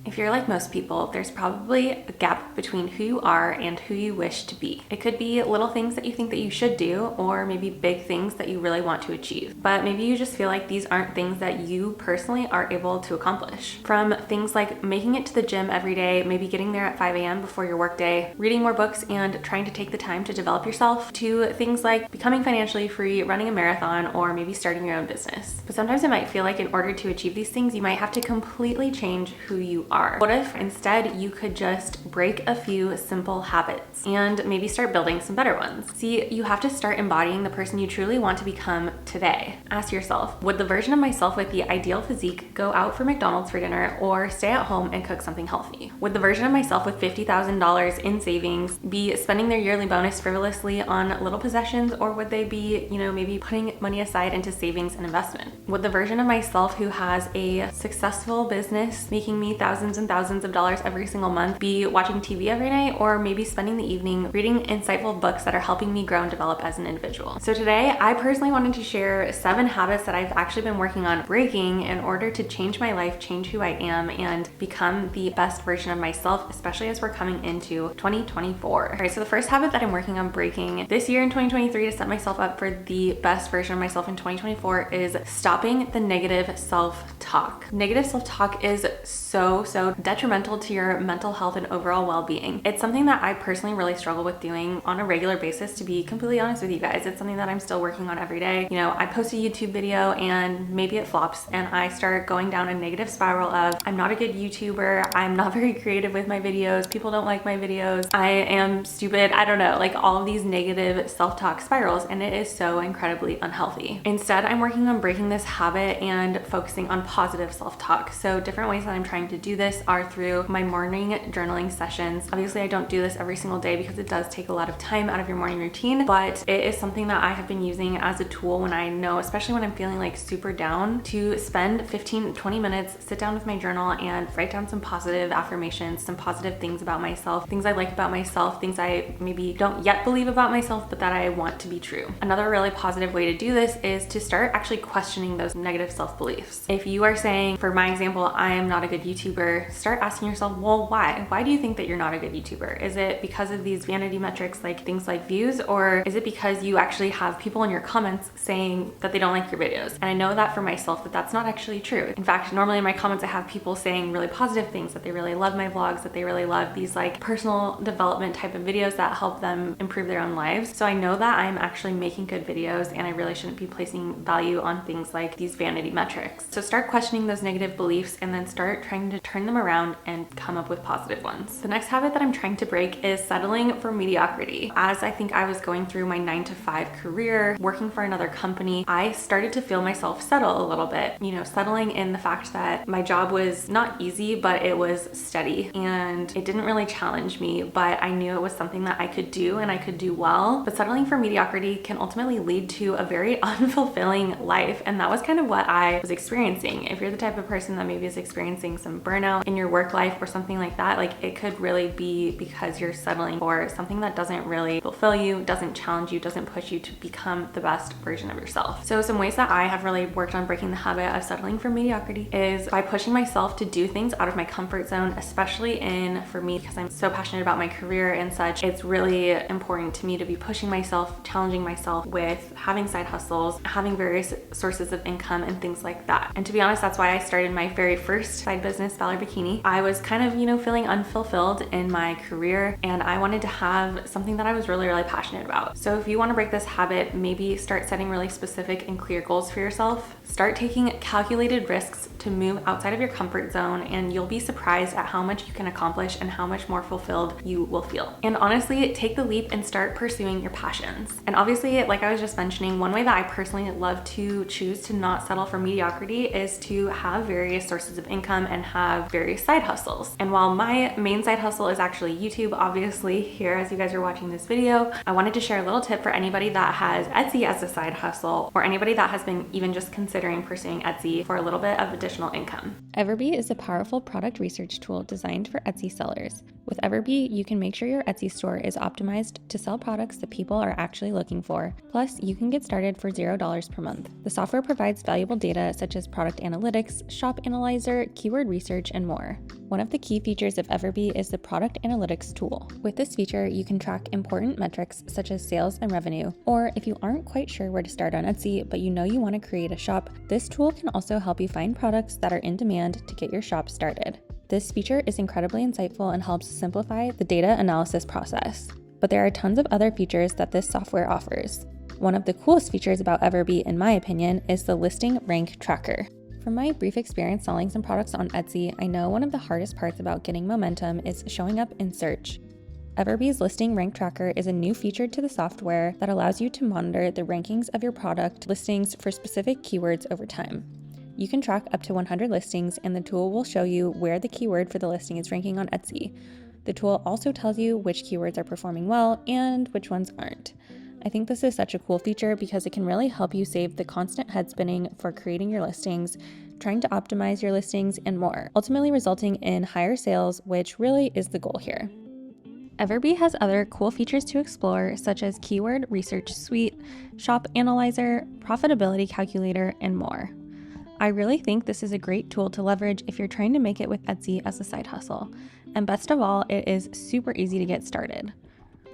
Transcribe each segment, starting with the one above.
If you're like most people, there's probably a gap between who you are and who you wish to be. It could be little things that you think that you should do, or maybe big things that you really want to achieve. But maybe you just feel like these aren't things that you personally are able to accomplish. From things like making it to the gym every day, maybe getting there at 5 a.m. before your workday, reading more books and trying to take the time to develop yourself, to things like becoming financially free, running a marathon, or maybe starting your own business. But sometimes it might feel like in order to achieve these things, you might have to completely change who you are. What if instead you could just break a few simple habits and maybe start building some better ones? See, you have to start embodying the person you truly want to become today. Ask yourself, would the version of myself with the ideal physique go out for McDonald's for dinner or stay at home and cook something healthy? Would the version of myself with $50,000 in savings be spending their yearly bonus frivolously on little possessions, or would they be, maybe putting money aside into savings and investment? Would the version of myself who has a successful business making me thousands and thousands of dollars every single month be watching TV every night, or maybe spending the evening reading insightful books that are helping me grow and develop as an individual? So today, I personally wanted to share 7 habits that I've actually been working on breaking in order to change my life, change who I am, and become the best version of myself, especially as we're coming into 2024. All right, so the first habit that I'm working on breaking this year in 2023 to set myself up for the best version of myself in 2024 is stopping the negative self-talk. Negative self-talk is so detrimental to your mental health and overall well-being. It's something that I personally really struggle with doing on a regular basis, to be completely honest with you guys. It's something that I'm still working on every day. I post a YouTube video and maybe it flops and I start going down a negative spiral of, I'm not a good YouTuber, I'm not very creative with my videos, people don't like my videos, I am stupid, I don't know, like all of these negative self-talk spirals, and it is so incredibly unhealthy. Instead, I'm working on breaking this habit and focusing on positive self-talk. So different ways that I'm trying to do this are through my morning journaling sessions. Obviously, I don't do this every single day because it does take a lot of time out of your morning routine, but it is something that I have been using as a tool when I know, especially when I'm feeling like super down, to spend 15-20 minutes, sit down with my journal and write down some positive affirmations, some positive things about myself, things I like about myself, things I maybe don't yet believe about myself, but that I want to be true. Another really positive way to do this is to start actually questioning those negative self-beliefs. If you are saying, for my example, I am not a good YouTuber, start asking yourself, well, why? Why do you think that you're not a good YouTuber? Is it because of these vanity metrics, like things like views, or is it because you actually have people in your comments saying that they don't like your videos? And I know that for myself that that's not actually true. In fact, normally in my comments I have people saying really positive things, that they really love my vlogs, that they really love these like personal development type of videos that help them improve their own lives. So I know that I'm actually making good videos and I really shouldn't be placing value on things like these vanity metrics. So start questioning those negative beliefs and then start trying to turn them around and come up with positive ones. The next habit that I'm trying to break is settling for mediocrity. As I think I was going through my 9-to-5 career, working for another company, I started to feel myself settle a little bit, settling in the fact that my job was not easy, but it was steady and it didn't really challenge me, but I knew it was something that I could do and I could do well. But settling for mediocrity can ultimately lead to a very unfulfilling life, and that was kind of what I was experiencing. If you're the type of person that maybe is experiencing some burnout in your work life or something like that, like it could really be because you're settling for something that doesn't really fulfill you, doesn't challenge you, doesn't push you to become the best version of yourself. So some ways that I have really worked on breaking the habit of settling for mediocrity is by pushing myself to do things out of my comfort zone, especially for me, because I'm so passionate about my career and such. It's really important to me to be pushing myself, challenging myself with having side hustles, having various sources of income and things like that. And to be honest, that's why I started my very first side business, Valor Bikini. I was kind of, feeling unfulfilled in my career and I wanted to have something that I was really passionate about. So if you want to break this habit, maybe start setting really specific and clear goals for yourself. Start taking calculated risks to move outside of your comfort zone, and you'll be surprised at how much you can accomplish and how much more fulfilled you will feel. And honestly, take the leap and start pursuing your passions. And obviously, like I was just mentioning, one way that I personally love to choose to not settle for mediocrity is to have various sources of income and have various side hustles. And while my main side hustle is actually YouTube, obviously here as you guys are watching this video, I wanted to share a little tip for anybody that has Etsy as a side hustle, or anybody that has been even just considering pursuing Etsy for a little bit of additional income. Everbee is a powerful product research tool designed for Etsy sellers. With Everbee, you can make sure your Etsy store is optimized to sell products that people are actually looking for. Plus, you can get started for $0 per month. The software provides valuable data such as product analytics, shop analyzer, keyword research, and more. One of the key features of Everbee is the product analytics tool. With this feature, you can track important metrics such as sales and revenue, or if you aren't quite sure where to start on Etsy, but you know you want to create a shop, this tool can also help you find products that are in demand to get your shop started. This feature is incredibly insightful and helps simplify the data analysis process. But there are tons of other features that this software offers. One of the coolest features about Everbee, in my opinion, is the listing rank tracker. From my brief experience selling some products on Etsy, I know one of the hardest parts about getting momentum is showing up in search. Everbee's listing rank tracker is a new feature to the software that allows you to monitor the rankings of your product listings for specific keywords over time. You can track up to 100 listings, and the tool will show you where the keyword for the listing is ranking on Etsy. The tool also tells you which keywords are performing well and which ones aren't. I think this is such a cool feature because it can really help you save the constant head spinning for creating your listings, trying to optimize your listings, and more, ultimately resulting in higher sales, which really is the goal here. Everbee has other cool features to explore, such as Keyword Research Suite, Shop Analyzer, Profitability Calculator, and more. I really think this is a great tool to leverage if you're trying to make it with Etsy as a side hustle. And best of all, it is super easy to get started.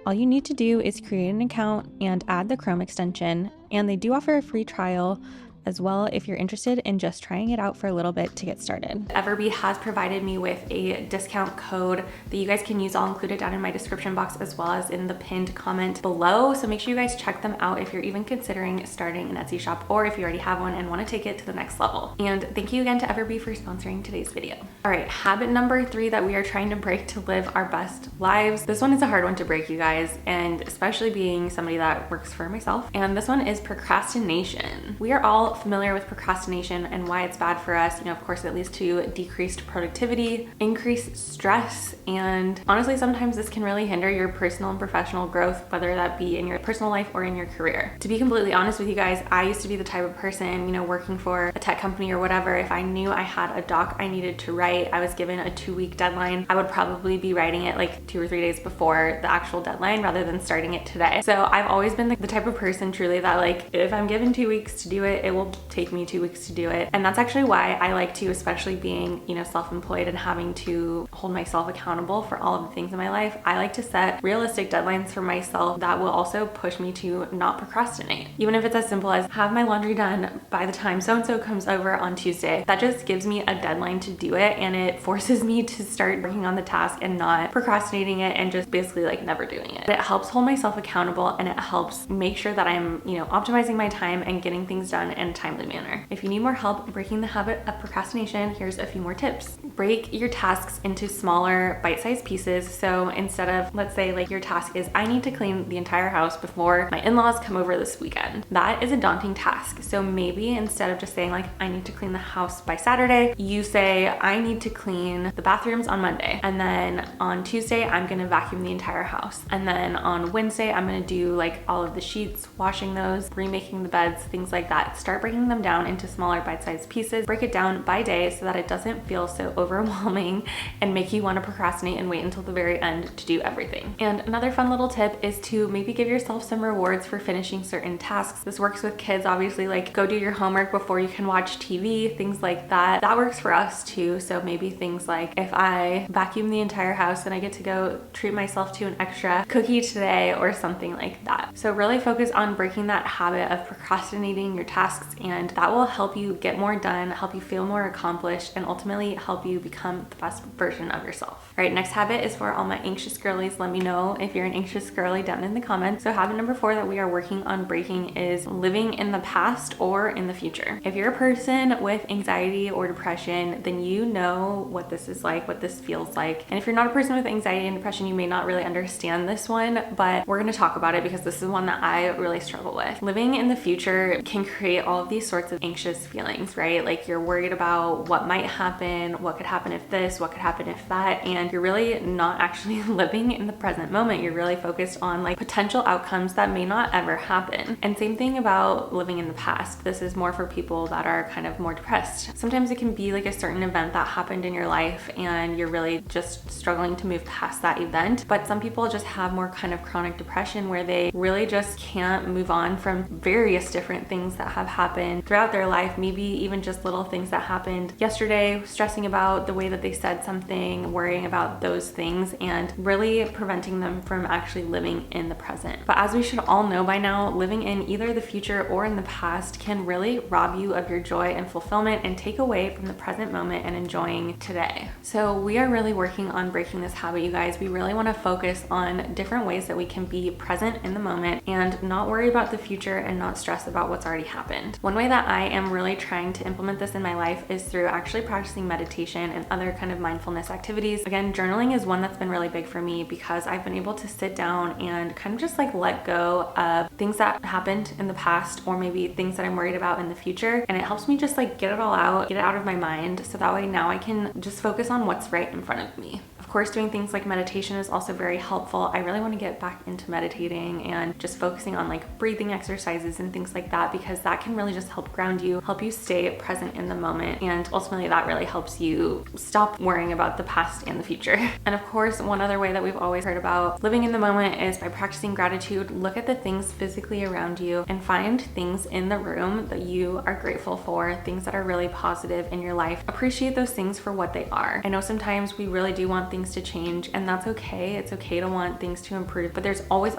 All you need to do is create an account and add the Chrome extension, and they do offer a free trial as well if you're interested in just trying it out for a little bit to get started. Everbee has provided me with a discount code that you guys can use. I'll include it down in my description box as well as in the pinned comment below. So make sure you guys check them out if you're even considering starting an Etsy shop or if you already have one and want to take it to the next level. And thank you again to Everbee for sponsoring today's video. All right, habit number 3 that we are trying to break to live our best lives. This one is a hard one to break, you guys, and especially being somebody that works for myself. And this one is procrastination. We are all familiar with procrastination and why it's bad for us. You know, of course, it leads to decreased productivity, increased stress, and honestly, sometimes this can really hinder your personal and professional growth, whether that be in your personal life or in your career. To be completely honest with you guys, I used to be the type of person, you know, working for a tech company or whatever, if I knew I had a doc I needed to write, I was given a 2-week deadline, I would probably be writing it like 2 or 3 days before the actual deadline rather than starting it today. So I've always been the type of person truly that, like, if I'm given 2 weeks to do it, it will take me 2 weeks to do it. And that's actually why I like to, especially being, you know, self-employed and having to hold myself accountable for all of the things in my life, I like to set realistic deadlines for myself that will also push me to not procrastinate. Even if it's as simple as have my laundry done by the time so-and-so comes over on Tuesday. That just gives me a deadline to do it, and it forces me to start working on the task and not procrastinating it and just basically like never doing it. It helps hold myself accountable, and it helps make sure that I'm, you know, optimizing my time and getting things done in a timely manner. If you need more help breaking the habit of procrastination, here's a few more tips. Break your tasks into smaller bite-sized pieces. So instead of, let's say, like your task is I need to clean the entire house before my in-laws come over this weekend. That is a daunting task. So maybe instead of just saying like I need to clean the house by Saturday, you say I need to clean the bathrooms on Monday, and then on Tuesday I'm gonna vacuum the entire house, and then on Wednesday I'm gonna do like all of the sheets, washing those, remaking the beds, things like that. Start breaking them down into smaller bite-sized pieces. Break it down by day so that it doesn't feel so overwhelming and make you want to procrastinate and wait until the very end to do everything. And another fun little tip is to maybe give yourself some rewards for finishing certain tasks. This works with kids, obviously, like go do your homework before you can watch TV, things like that. That works for us too. So maybe things like if I vacuum the entire house, then I get to go treat myself to an extra cookie today or something like that. So really focus on breaking that habit of procrastinating your tasks, and that will help you get more done, help you feel more accomplished, and ultimately help you become the best version of yourself. All right, next habit is for all my anxious girlies. Let me know if you're an anxious girly down in the comments. So habit number 4 that we are working on breaking is living in the past or in the future. If you're a person with anxiety or depression, then you know what this is like, what this feels like. And if you're not a person with anxiety and depression, you may not really understand this one, but we're gonna talk about it because this is one that I really struggle with. Living in the future can create all of these sorts of anxious feelings, right? Like you're worried about what might happen, what could happen if this, what could happen if that, and you're really not actually living in the present moment. You're really focused on like potential outcomes that may not ever happen. And same thing about living in the past. This is more for people that are kind of more depressed. Sometimes it can be like a certain event that happened in your life and you're really just struggling to move past that event. But some people just have more kind of chronic depression where they really just can't move on from various different things that have happened happened throughout their life, maybe even just little things that happened yesterday, stressing about the way that they said something, worrying about those things, and really preventing them from actually living in the present. But as we should all know by now, living in either the future or in the past can really rob you of your joy and fulfillment and take away from the present moment and enjoying today. So we are really working on breaking this habit, you guys. We really want to focus on different ways that we can be present in the moment and not worry about the future and not stress about what's already happened. One way that I am really trying to implement this in my life is through actually practicing meditation and other kind of mindfulness activities. Again, journaling is one that's been really big for me because I've been able to sit down and kind of just like let go of things that happened in the past or maybe things that I'm worried about in the future. And it helps me just like get it all out, get it out of my mind. So that way now I can just focus on what's right in front of me. Of course, doing things like meditation is also very helpful. I really want to get back into meditating and just focusing on like breathing exercises and things like that, because that can really just help ground you, help you stay present in the moment. And ultimately that really helps you stop worrying about the past and the future. And of course, one other way that we've always heard about living in the moment is by practicing gratitude. Look at the things physically around you and find things in the room that you are grateful for, things that are really positive in your life. Appreciate those things for what they are. I know sometimes we really do want things to change, and that's okay. It's okay to want things to improve, but there's always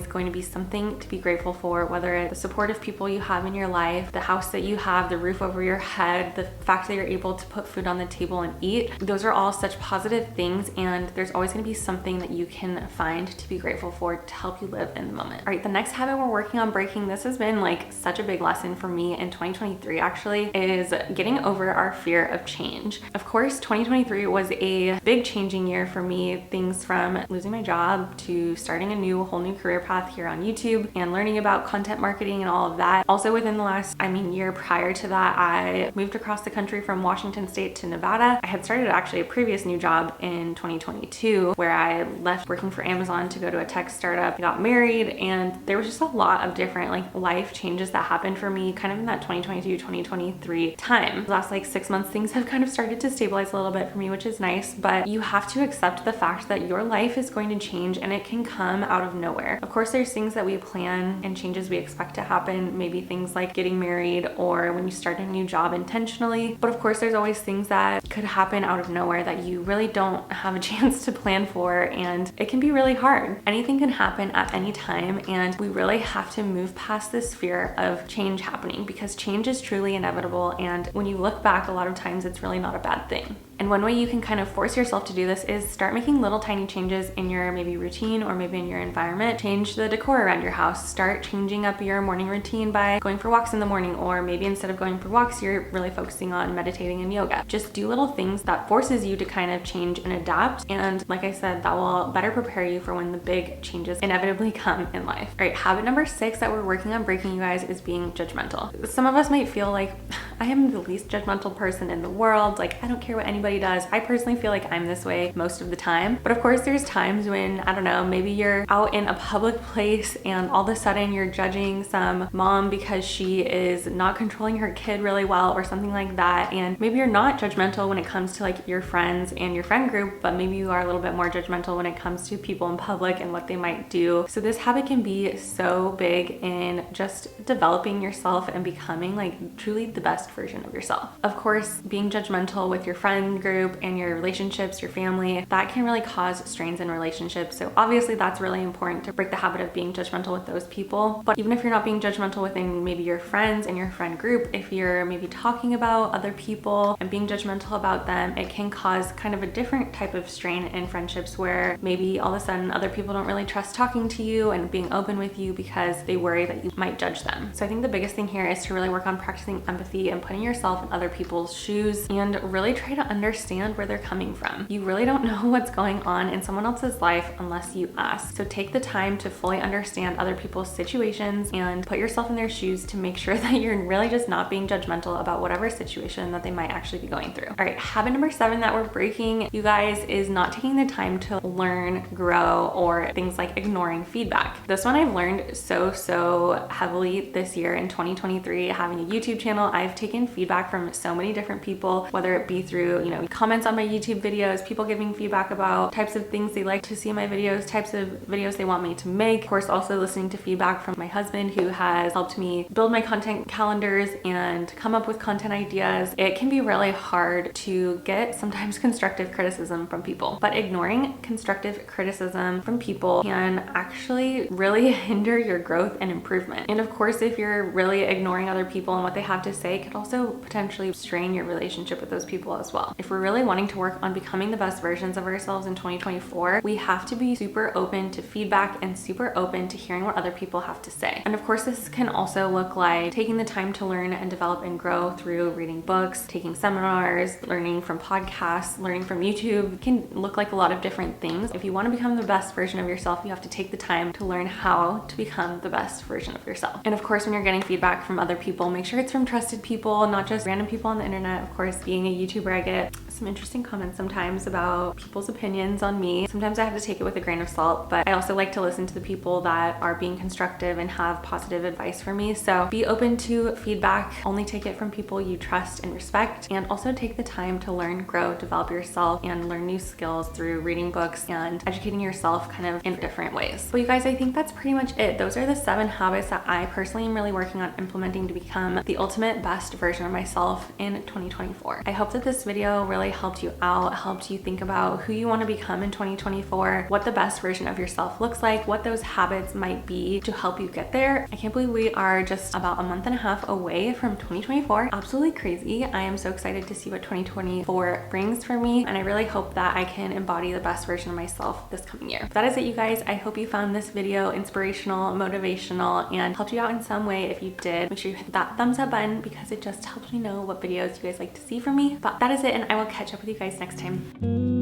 going to be something to be grateful for, whether it's the supportive people you have in your life, the house that you have, the roof over your head, the fact that you're able to put food on the table and eat. Those are all such positive things, and there's always going to be something that you can find to be grateful for to help you live in the moment. All right, the next habit we're working on breaking, this has been like such a big lesson for me in 2023 actually, is getting over our fear of change. Of course, 2023 was a big changing year for me. Things from losing my job to starting a whole new career path here on YouTube and learning about content marketing and all of that. Also within the last, year prior to that, I moved across the country from Washington State to Nevada. I had started actually a previous new job in 2022 where I left working for Amazon to go to a tech startup. I got married, and there was just a lot of different like life changes that happened for me kind of in that 2022, 2023 time. The last like 6 months, things have kind of started to stabilize a little bit for me, which is nice, but you have to accept the fact that your life is going to change and it can come out of nowhere. Of course, there's things that we plan and changes we expect to happen, maybe things like getting married or when you start a new job intentionally. But of course, there's always things that could happen out of nowhere that you really don't have a chance to plan for, and it can be really hard. Anything can happen at any time, and we really have to move past this fear of change happening, because change is truly inevitable, and when you look back, a lot of times it's really not a bad thing. And one way you can kind of force yourself to do this is start making little tiny changes in your maybe routine or maybe in your environment. Change the decor around your house. Start changing up your morning routine by going for walks in the morning, or maybe instead of going for walks, you're really focusing on meditating and yoga. Just do little things that forces you to kind of change and adapt. And like I said, that will better prepare you for when the big changes inevitably come in life. All right, habit number 6 that we're working on breaking, you guys, is being judgmental. Some of us might feel like I am the least judgmental person in the world. Like, I don't care what anybody does. I personally feel like I'm this way most of the time. But of course, there's times when, I don't know, maybe you're out in a public place and all of a sudden you're judging some mom because she is not controlling her kid really well or something like that. And maybe you're not judgmental when it comes to like your friends and your friend group, but maybe you are a little bit more judgmental when it comes to people in public and what they might do. So this habit can be so big in just developing yourself and becoming like truly the best version of yourself. Of course, being judgmental with your friend group and your relationships, your family, that can really cause strains in relationships. So obviously that's really important to break the habit of being judgmental with those people. But even if you're not being judgmental within maybe your friends and your friend group, if you're maybe talking about other people and being judgmental about them, it can cause kind of a different type of strain in friendships where maybe all of a sudden other people don't really trust talking to you and being open with you because they worry that you might judge them. So I think the biggest thing here is to really work on practicing empathy and putting yourself in other people's shoes and really try to understand where they're coming from. You really don't know what's going on in someone else's life unless you ask. So take the time to fully understand other people's situations and put yourself in their shoes to make sure that you're really just not being judgmental about whatever situation that they might actually be going through. All right, habit number 7 that we're breaking, you guys, is not taking the time to learn, grow, or things like ignoring feedback. This one I've learned so heavily this year in 2023. Having a YouTube channel, I've taken taken feedback from so many different people, whether it be through, comments on my YouTube videos, people giving feedback about types of things they like to see in my videos, types of videos they want me to make. Of course, also listening to feedback from my husband, who has helped me build my content calendars and come up with content ideas. It can be really hard to get sometimes constructive criticism from people, but ignoring constructive criticism from people can actually really hinder your growth and improvement. And of course, if you're really ignoring other people and what they have to say, it could also potentially strain your relationship with those people as well. If we're really wanting to work on becoming the best versions of ourselves in 2024, we have to be super open to feedback and super open to hearing what other people have to say. And of course, this can also look like taking the time to learn and develop and grow through reading books, taking seminars, learning from podcasts, learning from YouTube. It can look like a lot of different things. If you want to become the best version of yourself, you have to take the time to learn how to become the best version of yourself. And of course, when you're getting feedback from other people, make sure it's from trusted people, not just random people on the internet. Of course, being a YouTuber, I get some interesting comments sometimes about people's opinions on me. Sometimes I have to take it with a grain of salt, but I also like to listen to the people that are being constructive and have positive advice for me. So be open to feedback, only take it from people you trust and respect, and also take the time to learn, grow, develop yourself, and learn new skills through reading books and educating yourself kind of in different ways. But you guys, I think that's pretty much it. Those are the 7 habits that I personally am really working on implementing to become the ultimate best version of myself in 2024. I hope that this video really helped you out, helped you think about who you want to become in 2024, what the best version of yourself looks like, what those habits might be to help you get there. I can't believe we are just about a month and a half away from 2024. Absolutely crazy. I am so excited to see what 2024 brings for me, and I really hope that I can embody the best version of myself this coming year. But that is it, you guys. I hope you found this video inspirational, motivational, and helped you out in some way. If you did, make sure you hit that thumbs up button because it just helps me know what videos you guys like to see from me. But that is it, and I will catch up with you guys next time.